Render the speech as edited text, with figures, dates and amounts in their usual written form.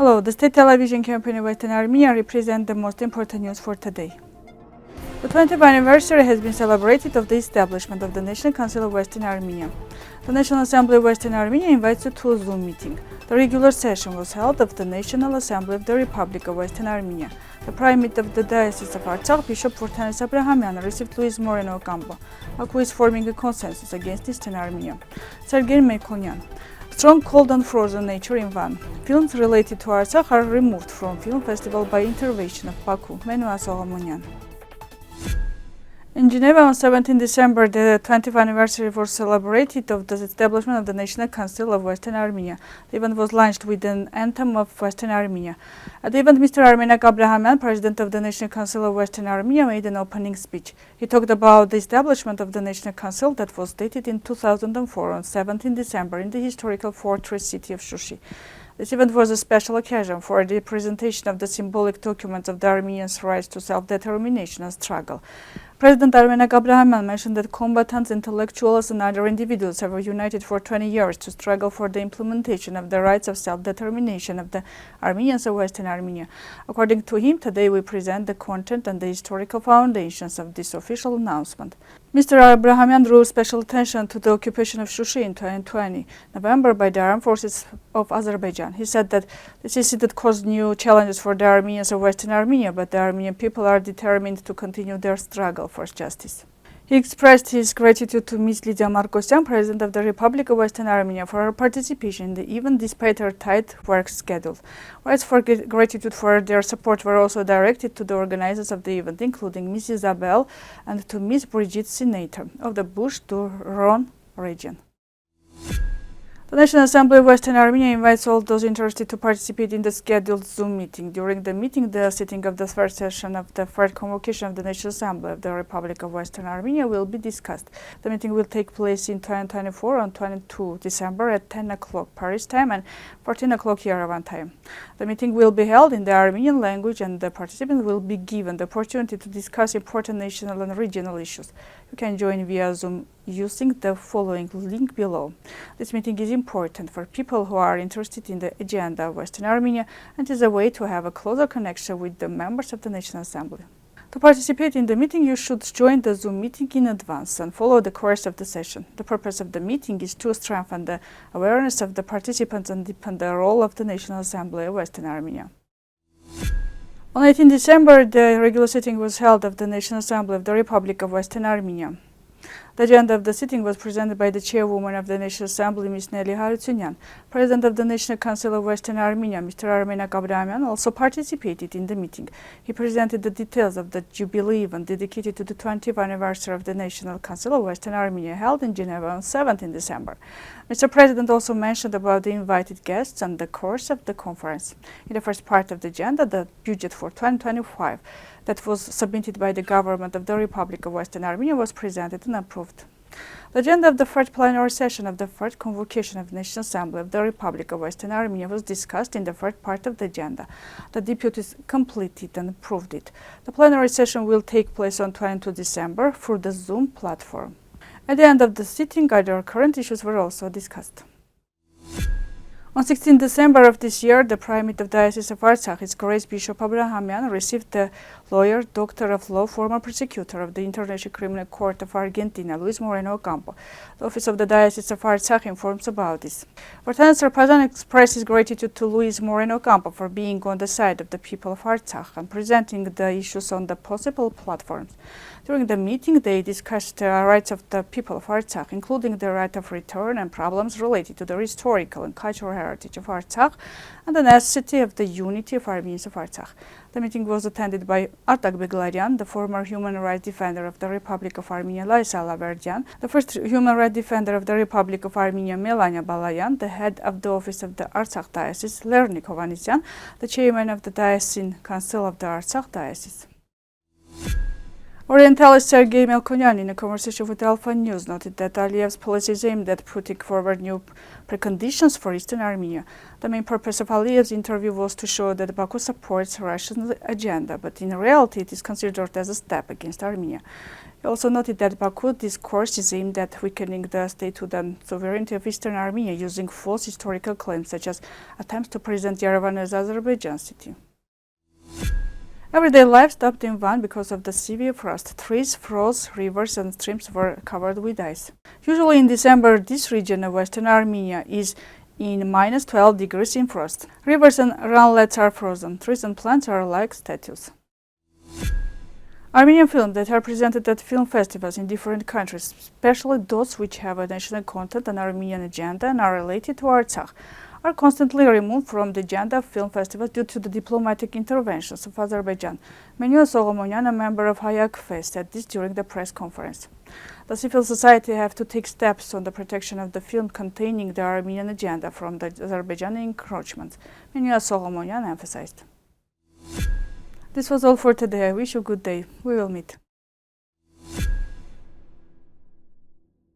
Hello, the state television company Western Armenia represents the most important news for today. The 20th anniversary has been celebrated of the establishment of the National Council of Western Armenia. The National Assembly of Western Armenia invites you to a Zoom meeting. The regular session was held of the National Assembly of the Republic of Western Armenia. The Primate of the Diocese of Artsakh, Bishop Vrtanes Abrahamyan, received Moreno Ocampo. Baku is forming a consensus against Eastern Armenia. Sergey Melkonyan. Strong cold and frozen nature in Van. Films related to Artsakh are removed from film festival by intervention of Baku. Menua Soghomonyan. In Geneva on 17 December, the 20th anniversary was celebrated of the establishment of the National Council of Western Armenia. The event was launched with an anthem of Western Armenia. At the event, Mr. Abrahamyan, President of the National Council of Western Armenia, made an opening speech. He talked about the establishment of the National Council that was dated in 2004 on 17 December in the historical fortress city of Shushi. This event was a special occasion for the presentation of the symbolic documents of the Armenians' rights to self-determination and struggle. President Abrahamyan mentioned that combatants, intellectuals and other individuals have united for 20 years to struggle for the implementation of the rights of self-determination of the Armenians of Western Armenia. According to him, today we present the content and the historical foundations of this official announcement. Mr. Abrahamyan drew special attention to the occupation of Shushi in 2020 November by the armed forces of Azerbaijan. He said that this incident caused new challenges for the Armenians of Western Armenia, but the Armenian people are determined to continue their struggle for justice. He expressed his gratitude to Ms. Lydia Markosyan, President of the Republic of Western Armenia, for her participation in the event despite her tight work schedule. Words for gratitude for their support were also directed to the organizers of the event, including Ms. Isabel and to Ms. Brigitte Senator of the Bush-to-Rhone region. The National Assembly of Western Armenia invites all those interested to participate in the scheduled Zoom meeting. During the meeting, the sitting of the first session of the third convocation of the National Assembly of the Republic of Western Armenia will be discussed. The meeting will take place in 2024 on 22 December at 10 o'clock Paris time and 14 o'clock Yerevan time. The meeting will be held in the Armenian language and the participants will be given the opportunity to discuss important national and regional issues. You can join via Zoom using the following link below. This meeting is important for people who are interested in the agenda of Western Armenia and is a way to have a closer connection with the members of the National Assembly. To participate in the meeting, you should join the Zoom meeting in advance and follow the course of the session. The purpose of the meeting is to strengthen the awareness of the participants and deepen the role of the National Assembly of Western Armenia. On 18 December, the regular sitting was held of the National Assembly of the Republic of Western Armenia. The agenda of the sitting was presented by the chairwoman of the National Assembly, Ms. Nelly Harutyunyan. President of the National Council of Western Armenia, Mr. Agatangeghos, also participated in the meeting. He presented the details of the Jubilee event dedicated to the 20th anniversary of the National Council of Western Armenia held in Geneva on 17 December. Mr. President also mentioned about the invited guests and the course of the conference. In the first part of the agenda, the budget for 2025 that was submitted by the government of the Republic of Western Armenia was presented and approved. The agenda of the third plenary session of the third convocation of the National Assembly of the Republic of Western Armenia was discussed in the third part of the agenda. The deputies completed and approved it. The plenary session will take place on 22 December through the Zoom platform. At the end of the sitting, other current issues were also discussed. On 16 December of this year, the Primate of the Diocese of Artsakh, His Grace Bishop Abrahamyan, received the lawyer, doctor of law, former prosecutor of the International Criminal Court of Argentina, Moreno Ocampo. The office of the Diocese of Artsakh informs about this. Vrtanes expresses gratitude to Moreno Ocampo for being on the side of the people of Artsakh and presenting the issues on the possible platforms. During the meeting, they discussed the rights of the people of Artsakh, including the right of return and problems related to the historical and cultural heritage of Artsakh and the necessity of the unity of Armenians of Artsakh. The meeting was attended by Agatangeghos, the former human rights defender of the Republic of Armenia, Laisala Verdian, the first human rights defender of the Republic of Armenia, Melania Balayan, the head of the office of the Artsakh Diocese, Lernik Hovanesyan, the chairman of the Diocesan Council of the Artsakh Diocese. Orientalist Sergey Melkonyan, in a conversation with Alpha News, noted that Aliyev's policy is aimed at putting forward new preconditions for Eastern Armenia. The main purpose of Aliyev's interview was to show that Baku supports Russian agenda, but in reality it is considered as a step against Armenia. He also noted that Baku's discourse is aimed at weakening the statehood and sovereignty of Eastern Armenia using false historical claims such as attempts to present Yerevan as Azerbaijan city. Everyday life stopped in Van because of the severe frost. Trees froze, rivers and streams were covered with ice. Usually in December, this region of Western Armenia is in minus 12 degrees in frost. Rivers and runlets are frozen. Trees and plants are like statues. Armenian films that are presented at film festivals in different countries, especially those which have a national content and Armenian agenda and are related to Artsakh, are constantly removed from the agenda of film festivals due to the diplomatic interventions of Azerbaijan. Menua Soghomonyan, a member of Hayek Fest, said this during the press conference. The civil society have to take steps on the protection of the film containing the Armenian agenda from the Azerbaijani encroachment, Menua Soghomonyan emphasized. This was all for today. I wish you a good day. We will meet.